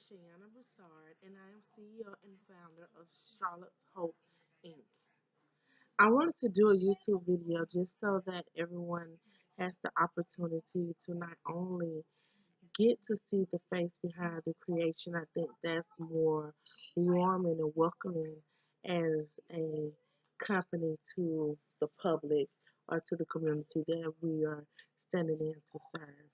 Shayana Broussard, and I am CEO and founder of Charlotte's Hope Inc. I wanted to do a YouTube video just so that everyone has the opportunity to not only get to see the face behind the creation. I think that's more warming and welcoming as a company to the public or to the community that we are standing in to serve.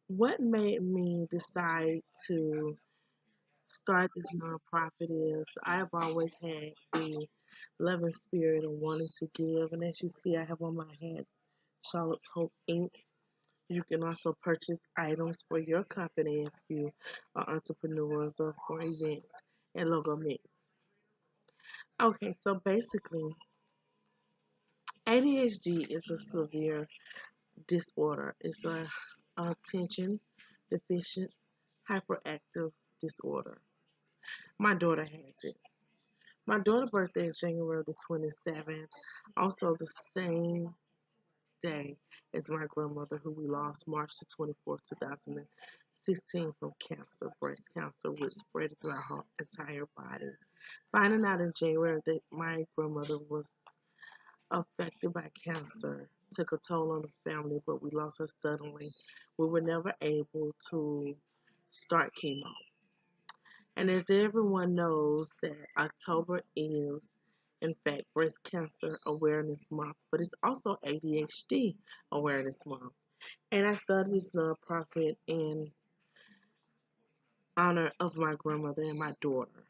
What made me decide to start this nonprofit is I've always had the loving spirit of wanting to give, and as you see, I have on my head Charlotte's Hope Inc. You can also purchase items for your company if you are entrepreneurs or for events and logo mix. Okay, so basically, ADHD is a severe disorder. It's a attention deficient hyperactive disorder. My daughter has it. My daughter's birthday is January the 27th, also the same day as my grandmother, who we lost March the 24th, 2016, from cancer, breast cancer, which spread throughout her entire body. Finding out in January that my grandmother was affected by cancer took a toll on the family, but we lost her suddenly. We were never able to start chemo. And as everyone knows, that October is, in fact, Breast Cancer Awareness Month, but it's also ADHD Awareness Month. And I started this nonprofit in honor of my grandmother and my daughter.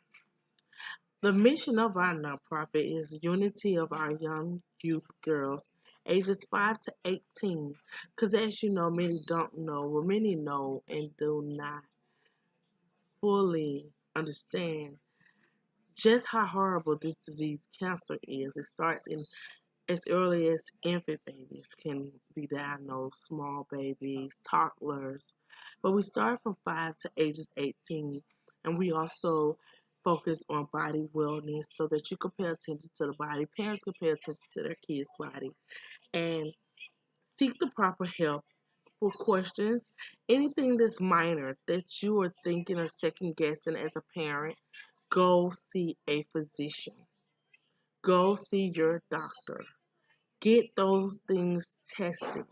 The mission of our nonprofit is unity of our young youth girls ages 5 to 18. Because as you know, many don't know, well, many know and do not fully understand just how horrible this disease cancer is. It starts in as early as infant babies can be diagnosed, small babies, toddlers. But we start from 5 to ages 18, and we also focus on body wellness so that you can pay attention to the body. Parents can pay attention to their kids' body and seek the proper help for questions. Anything that's minor that you are thinking or second guessing as a parent, go see a physician. Go see your doctor. Get those things tested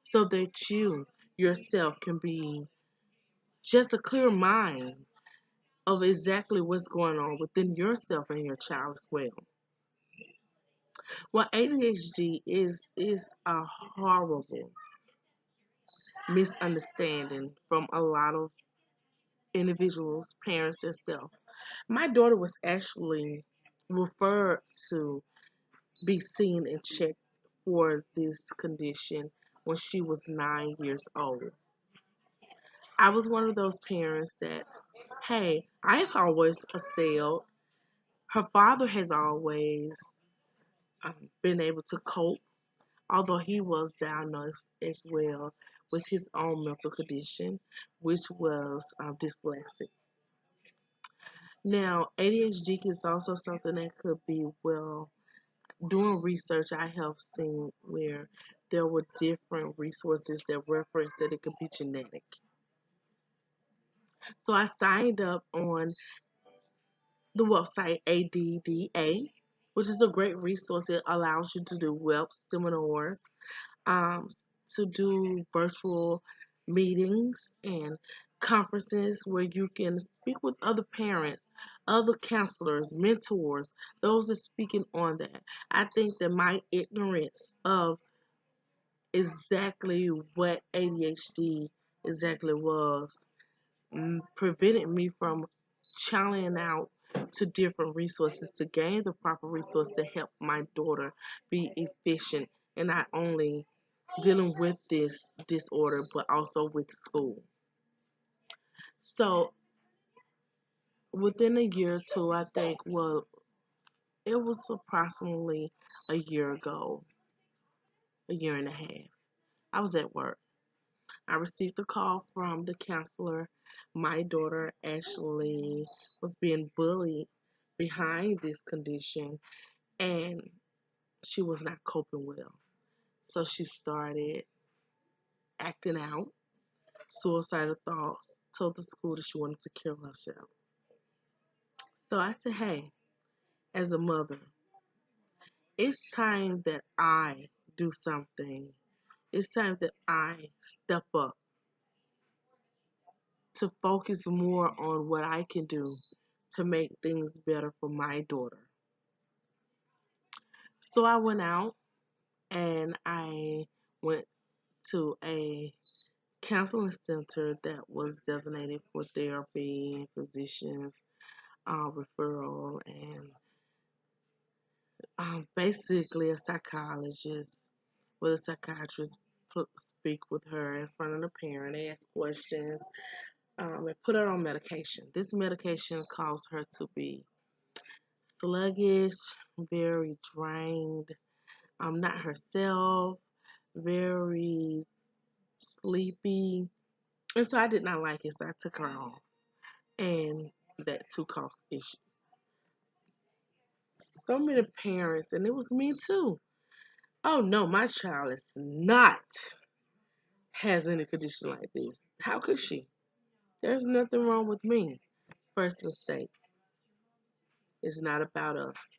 so that you yourself can be just a clear mind of exactly what's going on within yourself and your child as well. Well, ADHD is a horrible misunderstanding from a lot of individuals, parents themselves. My daughter was actually referred to be seen and checked for this condition when she was 9 years old. I was one of those parents that, hey, I've always excelled. Her father has always been able to cope, although he was diagnosed as well with his own mental condition, which was dyslexic. Now, ADHD is also something that could be, well, doing research, I have seen where there were different resources that referenced that it could be genetic. So I signed up on the website ADDA, which is a great resource. It allows you to do web seminars, um, to do virtual meetings and conferences where you can speak with other parents, other counselors, mentors, those that are speaking on that. I think that my ignorance of exactly what ADHD exactly was prevented me from channeling out to different resources to gain the proper resource to help my daughter be efficient and not only dealing with this disorder but also with school. So within a year or two, I think, well, it was approximately a year ago, a year and a half. I was at work. I received a call from the counselor. My daughter actually was being bullied behind this condition and she was not coping well. So she started acting out. suicidal thoughts, told the school that she wanted to kill herself. So I said, hey, as a mother, it's time that I do something. It's time that I step up to focus more on what I can do to make things better for my daughter. So I went out and I went to a counseling center that was designated for therapy, physicians, referral, and basically a psychologist with a psychiatrist speak with her in front of the parent, ask questions, and put her on medication. This medication caused her to be sluggish, very drained, not herself, very sleepy. And so I did not like it, so I took her off. And that too caused issues. So many parents, and it was me too. Oh no, my child is not has any condition like this. How could she? There's nothing wrong with me. First mistake. It's not about us.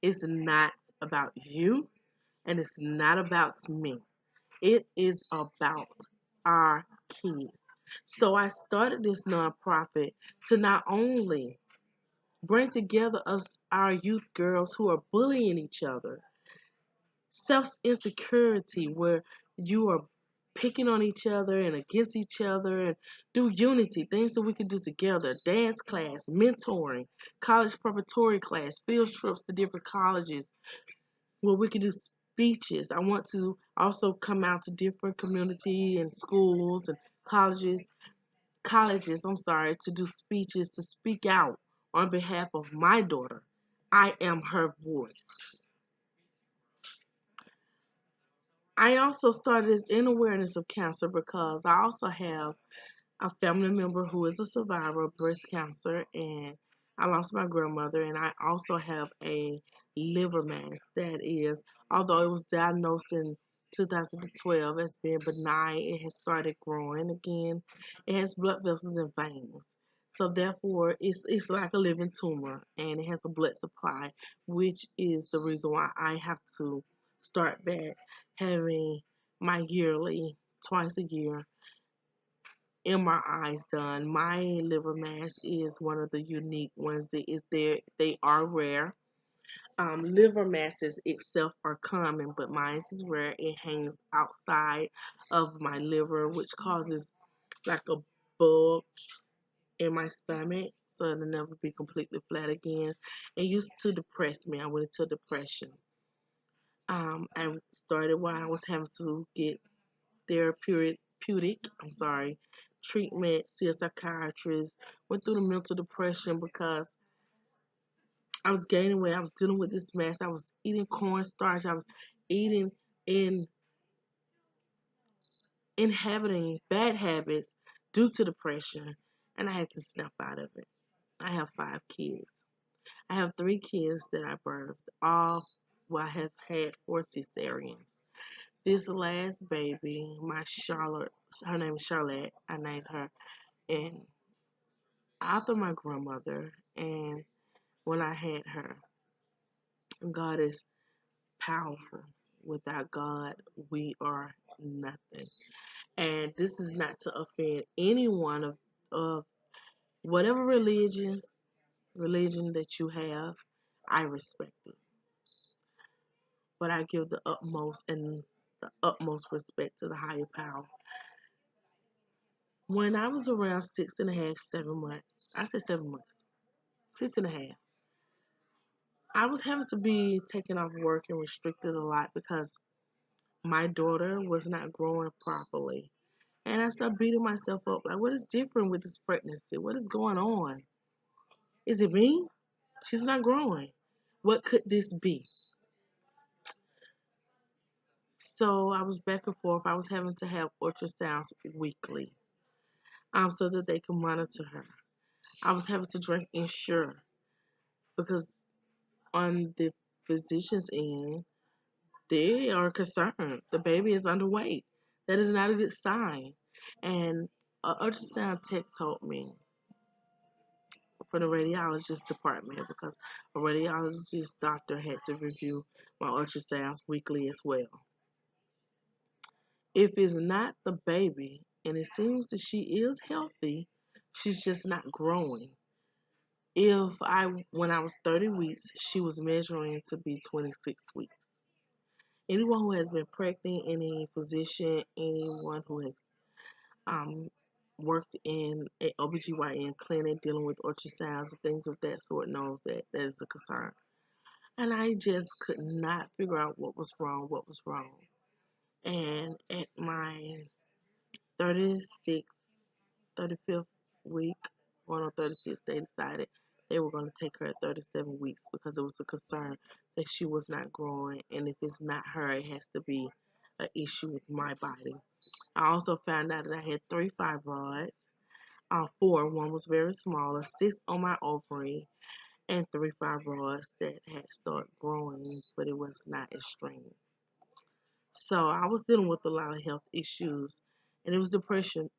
It's not about you, and it's not about me. It is about our kids. So I started this nonprofit to not only bring together us, our youth girls who are bullying each other, self insecurity, where you are picking on each other and against each other, and do unity, things that we can do together, dance class, mentoring, college preparatory class, field trips to different colleges where we can do speeches. I want to also come out to different community and schools and colleges, I'm sorry, to do speeches, to speak out on behalf of my daughter. I am her voice. I also started this in awareness of cancer because I also have a family member who is a survivor of breast cancer, and I lost my grandmother, and I also have a liver mass that is, although it was diagnosed in 2012 as being benign, it has started growing again. It has blood vessels and veins. So therefore, it's like a living tumor, and it has a blood supply, which is the reason why I have to start back having my yearly, twice a year, MRIs done. My liver mass is one of the unique ones that is there. They are rare. Liver masses itself are common, but mine is rare. It hangs outside of my liver, which causes like a bug in my stomach, so it'll never be completely flat again. It used to depress me. I went into depression. I started while I was having to get therapeutic, treatment, see a psychiatrist, went through the mental depression because I was gaining weight. I was dealing with this mess. I was eating cornstarch. I was eating in inhabiting bad habits due to depression, and I had to snap out of it. I have 5 kids. I have 3 kids that I birthed. I have had 4 cesareans. This last baby, my Charlotte, her name is Charolette. I named her, and after my grandmother, and when I had her, God is powerful. Without God, we are nothing. And this is not to offend anyone of whatever religion that you have. I respect it, but I give the utmost respect to the higher power. When I was around 6.5, 7 months, I said 7 months, 6.5, I was having to be taken off work and restricted a lot because my daughter was not growing properly. And I started beating myself up. Like, what is different with this pregnancy? What is going on? Is it me? She's not growing. What could this be? So I was back and forth. I was having to have ultrasounds weekly, so that they could monitor her. I was having to drink Ensure because on the physician's end, they are concerned. The baby is underweight. That is not a good sign. And an ultrasound tech told me from the radiologist department because a radiologist doctor had to review my ultrasounds weekly as well. If it's not the baby, and it seems that she is healthy, she's just not growing. When I was 30 weeks, she was measuring to be 26 weeks. Anyone who has been pregnant, any physician, anyone who has um, worked in an OBGYN clinic dealing with ultrasounds and things of that sort knows that that is a concern. And I just could not figure out what was wrong, what was wrong. And at my 36th, 35th week, going on 36, they decided they were going to take her at 37 weeks because it was a concern that she was not growing. And if it's not her, it has to be an issue with my body. I also found out that I had 3 fibroids, four. One was very small, a cyst on my ovary, and 3 fibroids that had started growing, but it was not extreme. So I was dealing with a lot of health issues, and it was depressing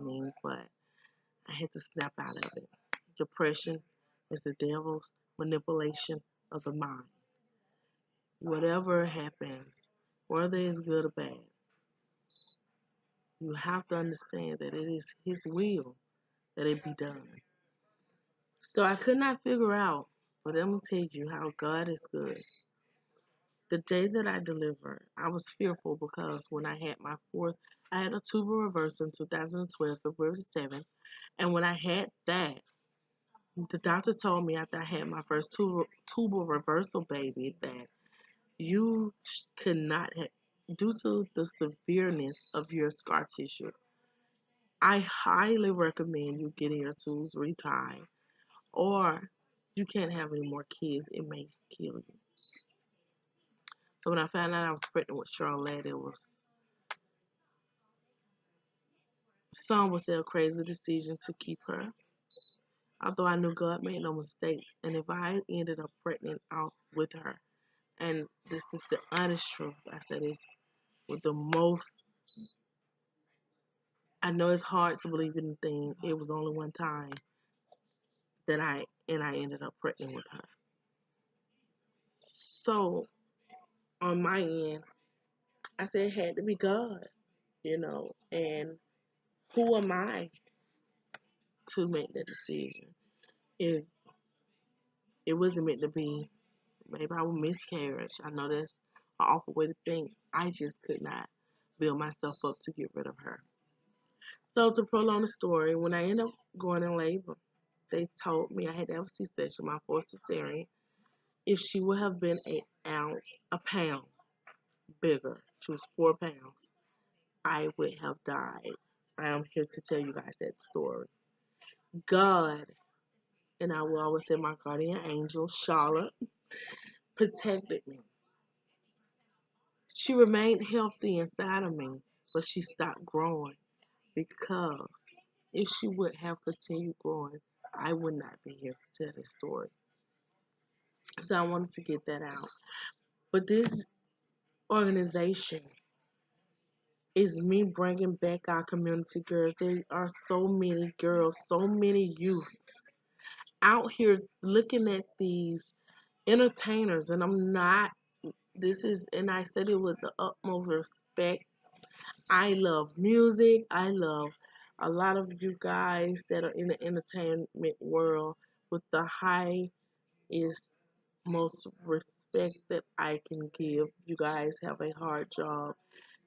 me, but I had to snap out of it. Depression is the devil's manipulation of the mind. Whatever happens, whether it's good or bad, you have to understand that it is His will that it be done. So I could not figure out, but I'm gonna tell you how God is good. The day that I delivered, I was fearful because when I had my fourth, I had a tubal reversal in 2012, February 7th, and when I had that, the doctor told me after I had my first tubal reversal baby that you could not have, due to the severeness of your scar tissue, I highly recommend you getting your tubes retied, or you can't have any more kids. It may kill you. So when I found out I was pregnant with Charolette, it was, some would say, a crazy decision to keep her. Although I knew God made no mistakes, and if I ended up pregnant out with her, and this is the honest truth, I said this with the most. I know it's hard to believe anything. It was only one time that I ended up pregnant with her. So on my end, I said it had to be God, and who am I to make that decision? If it wasn't meant to be, maybe I would miscarriage. I know that's an awful way to think. I just could not build myself up to get rid of her. So to prolong the story, when I ended up going in labor, they told me I had to have a C-section, my fourth cesarean. If she would have been a pound bigger, she was 4 pounds, I would have died. I am here to tell you guys that story. God, and I will always say my guardian angel, Charlotte, protected me. She remained healthy inside of me, but she stopped growing because if she would have continued growing, I would not be here to tell this story. So I wanted to get that out. But this organization is me bringing back our community girls. There are so many girls, so many youths out here looking at these entertainers, and and I said it with the utmost respect. I love music. I love a lot of you guys that are in the entertainment world with the highest, most respect that I can give. You guys have a hard job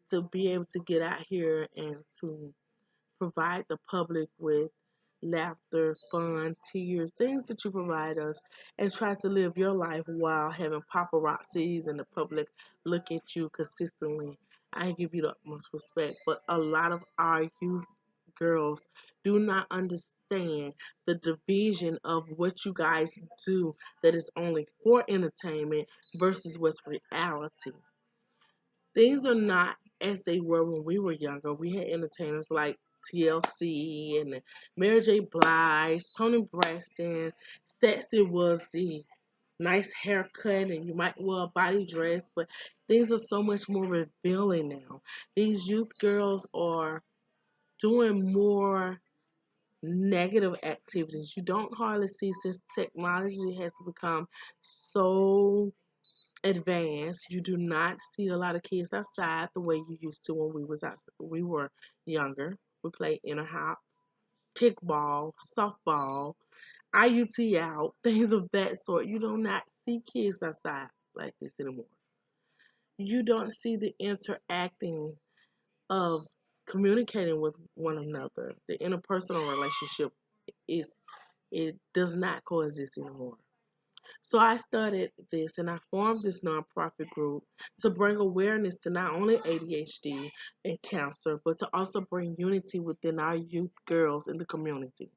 to be able to get out here and to provide the public with laughter, fun, tears, things that you provide us, and try to live your life while having paparazzis and the public look at you consistently. I give you the utmost respect, but a lot of our youth girls do not understand the division of what you guys do that is only for entertainment versus what's reality. Things are not as they were when we were younger. We had entertainers like TLC and Mary J. Blige, Tony Braxton. Sexy was the nice haircut and you might wear a body dress, but things are so much more revealing now. These youth girls are doing more negative activities. You don't hardly see, since technology has become so advanced. You do not see a lot of kids outside the way you used to when we were younger. We played inner hop, kickball, softball, IUT out, things of that sort. You do not see kids outside like this anymore. You don't see the interacting of communicating with one another. The interpersonal relationship is it does not coexist anymore. So I started this and I formed this nonprofit group to bring awareness to not only ADHD and cancer, but to also bring unity within our youth girls in the community.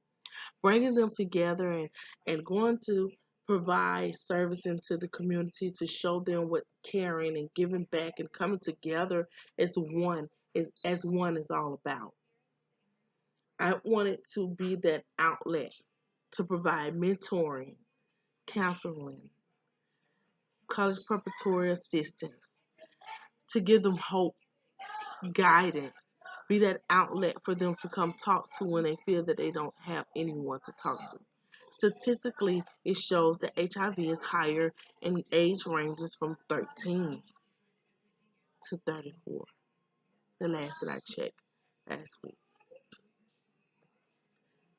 Bringing them together and going to provide service into the community to show them what caring and giving back and coming together as one is all about. I wanted to be that outlet to provide mentoring, counseling, college preparatory assistance, to give them hope, guidance, be that outlet for them to come talk to when they feel that they don't have anyone to talk to. Statistically, it shows that HIV is higher in age ranges from 13 to 34. The last that I checked last week.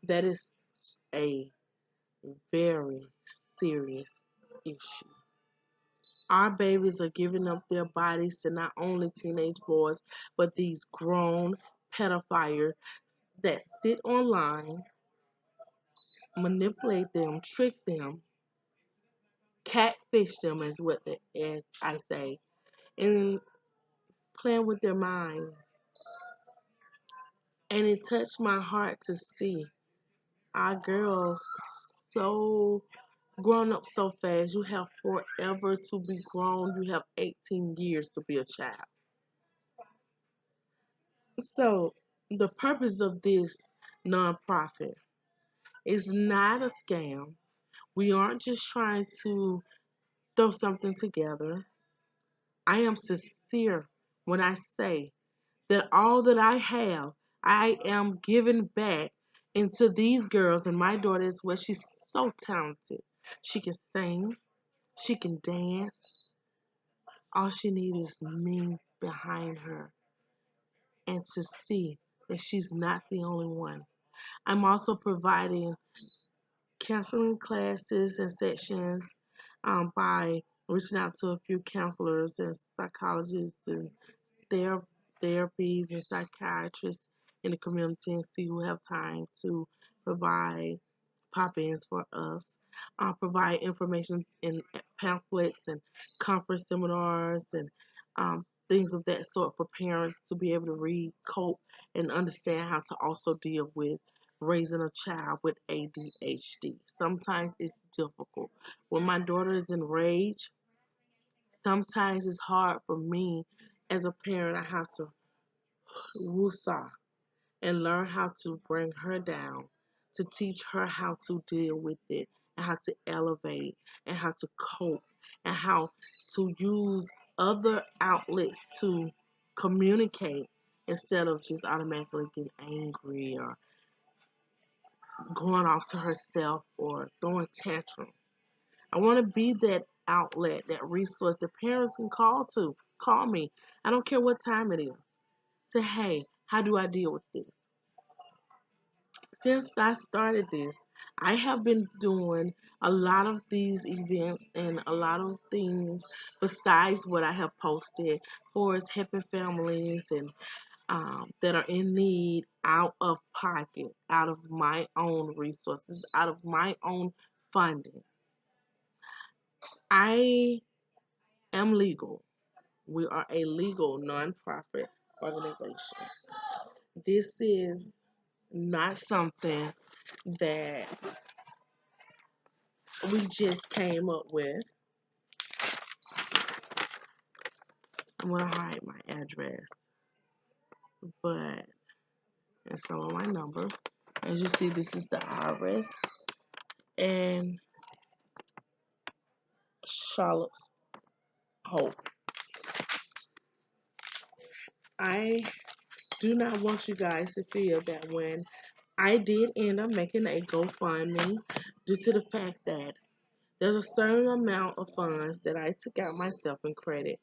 That is a very serious issue. Our babies are giving up their bodies to not only teenage boys, but these grown pedophiles that sit online, manipulate them, trick them, catfish them, as I say, and playing with their minds. And it touched my heart to see our girls so grown up so fast. You have forever to be grown. You have 18 years to be a child. So the purpose of this nonprofit is not a scam. We aren't just trying to throw something together. I am sincere when I say that all that I have, I am giving back into these girls. And my daughter is well, she's so talented. She can sing, she can dance. All she needs is me behind her and to see that she's not the only one. I'm also providing counseling classes and sections by reaching out to a few counselors and psychologists and ther- therapies and psychiatrists in the community and see who have time to provide pop-ins for us. Provide information in pamphlets and conference seminars and things of that sort for parents to be able to read, cope, and understand how to also deal with raising a child with ADHD. Sometimes it's difficult. When my daughter is enraged, sometimes it's hard for me as a parent. I have to woosah and learn how to bring her down, to teach her how to deal with it, and how to elevate, and how to cope, and how to use other outlets to communicate instead of just automatically getting angry or going off to herself or throwing tantrums. I want to be that outlet, that resource that parents can call me. I don't care what time it is. Say, hey, how do I deal with this? Since I started this, I have been doing a lot of these events and a lot of things besides what I have posted for us helping families and that are in need out of pocket, out of my own resources, out of my own funding. I am legal. We are a legal nonprofit organization. This is not something that we just came up with. I'm gonna hide my address, but and some of my number. As you see, this is the IRS, and Charlotte's Hope. I do not want you guys to feel that when I did end up making a GoFundMe due to the fact that there's a certain amount of funds that I took out myself in credit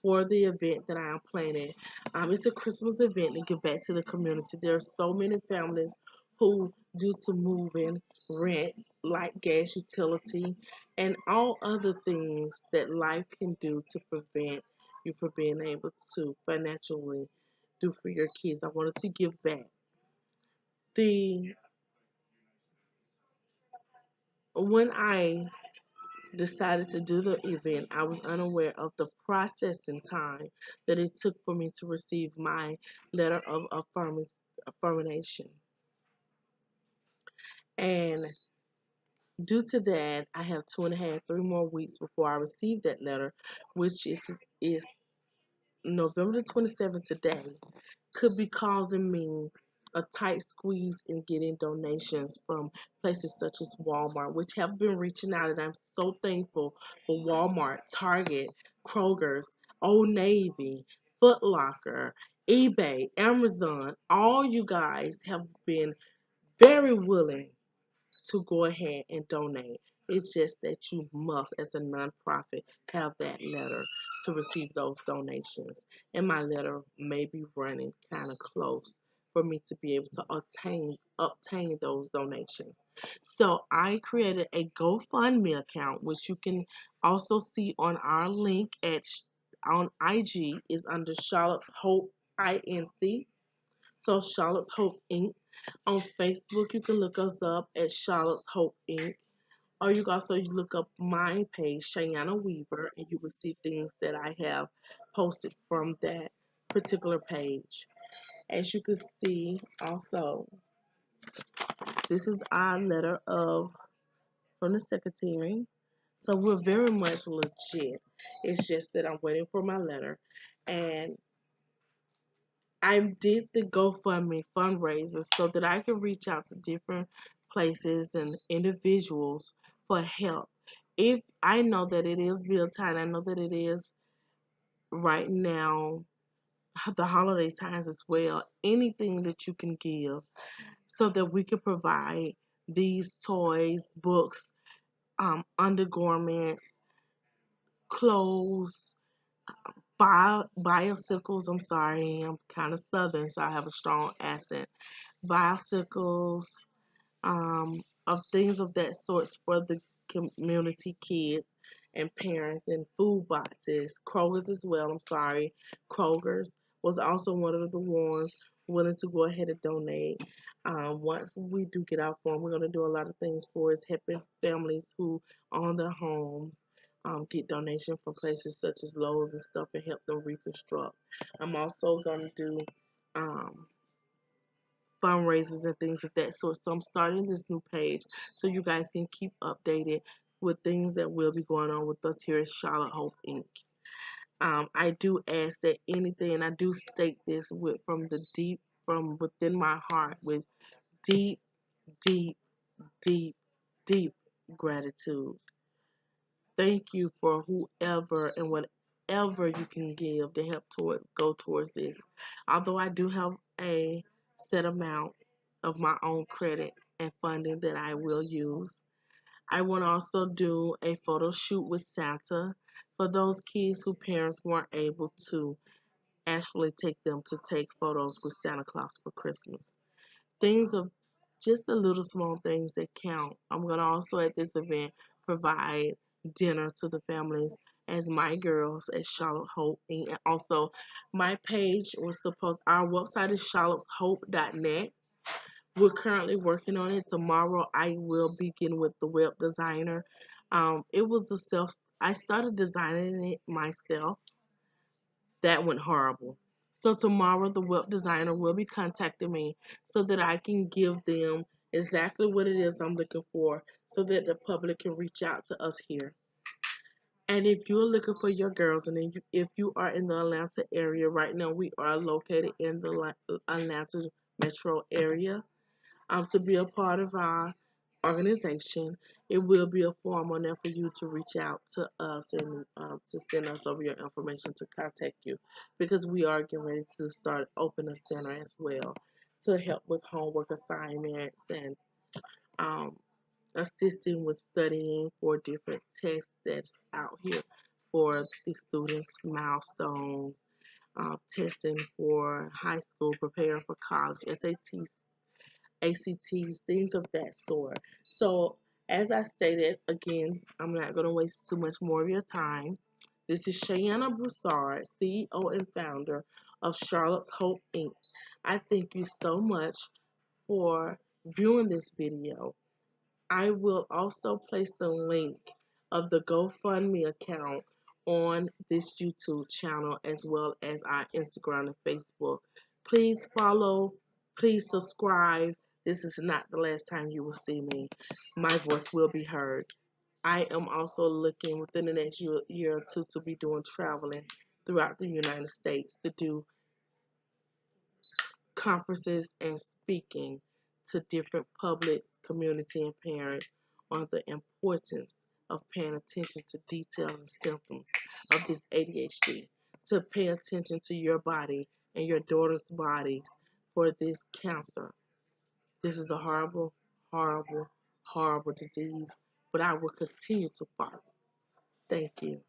for the event that I am planning. It's a Christmas event to give back to the community. There are so many families who, due to moving, rent, light, gas, utility, and all other things that life can do to prevent you from being able to financially do for your kids. I wanted to give back. The when I decided to do the event, I was unaware of the processing time that it took for me to receive my letter of affirmation. And due to that, I have 2.5, 3 more weeks before I receive that letter, which is November the 27th today, could be causing me a tight squeeze in getting donations from places such as Walmart, which have been reaching out, and I'm so thankful for Walmart, Target, Kroger's, Old Navy, Foot Locker, eBay, Amazon. All you guys have been very willing to go ahead and donate. It's just that you must, as a nonprofit, have that letter to receive those donations. And my letter may be running kind of close for me to be able to obtain those donations. So I created a GoFundMe account, which you can also see on our link on IG is under Charlotte's Hope Inc. So Charlotte's Hope Inc. On Facebook, you can look us up at Charlotte's Hope Inc. Or you can also look up my page, Cheyenne Weaver, and you will see things that I have posted from that particular page. As you can see, also, this is our letter of from the secretary. So we're very much legit. It's just that I'm waiting for my letter, and I did the GoFundMe fundraiser so that I could reach out to different places and individuals for help. If I know that it is bill time, I know that it is right now the holiday times as well. Anything that you can give so that we can provide these toys, books, undergarments, clothes, bicycles. I'm sorry, I'm kind of southern, so I have a strong accent. Bicycles, of things of that sort for the community kids and parents, and food boxes. Kroger's as well. I'm sorry. Kroger's was also one of the ones willing to go ahead and donate. Once we do get our form, we're going to do a lot of things for us, helping families who own their homes. Get donations from places such as Lowe's and stuff and help them reconstruct. I'm also going to do um, fundraisers and things of that sort. So I'm starting this new page so you guys can keep updated with things that will be going on with us here at Charlotte Hope Inc. I do ask that anything, and I do state this from within my heart, with deep, deep, deep, deep gratitude. Thank you for whoever and whatever you can give to help go towards this. Although I do have a set amount of my own credit and funding that I will use. I want to also do a photo shoot with Santa for those kids whose parents weren't able to actually take them to take photos with Santa Claus for Christmas. Things of just the little small things that count. I'm going to also at this event provide dinner to the families as my girls at Charlotte Hope. And also, my page was our website is charlotteshope.net. We're currently working on it. Tomorrow, I will begin with the web designer. It was I started designing it myself. That went horrible. So tomorrow the web designer will be contacting me so that I can give them exactly what it is I'm looking for so that the public can reach out to us here. And if you're looking for your girls, and if you are in the Atlanta area right now, we are located in the Atlanta metro area. To be a part of our organization. It will be a form on there for you to reach out to us and to send us over your information to contact you, because we are getting ready to start open a center as well to help with homework assignments and um, assisting with studying for different tests that's out here for the students' milestones, testing for high school, preparing for college, SATs, ACTs, things of that sort. So, as I stated, again, I'm not going to waste too much more of your time. This is Cheyenne Broussard, CEO and founder of Charlotte's Hope Inc. I thank you so much for viewing this video. I will also place the link of the GoFundMe account on this YouTube channel as well as our Instagram and Facebook. Please follow, please subscribe. This is not the last time you will see me. My voice will be heard. I am also looking within the next year or two to be doing traveling throughout the United States to do conferences and speaking to different publics, community, and parents on the importance of paying attention to details and symptoms of this ADHD, to pay attention to your body and your daughter's bodies for this cancer. This is a horrible, horrible, horrible disease, but I will continue to fight. Thank you.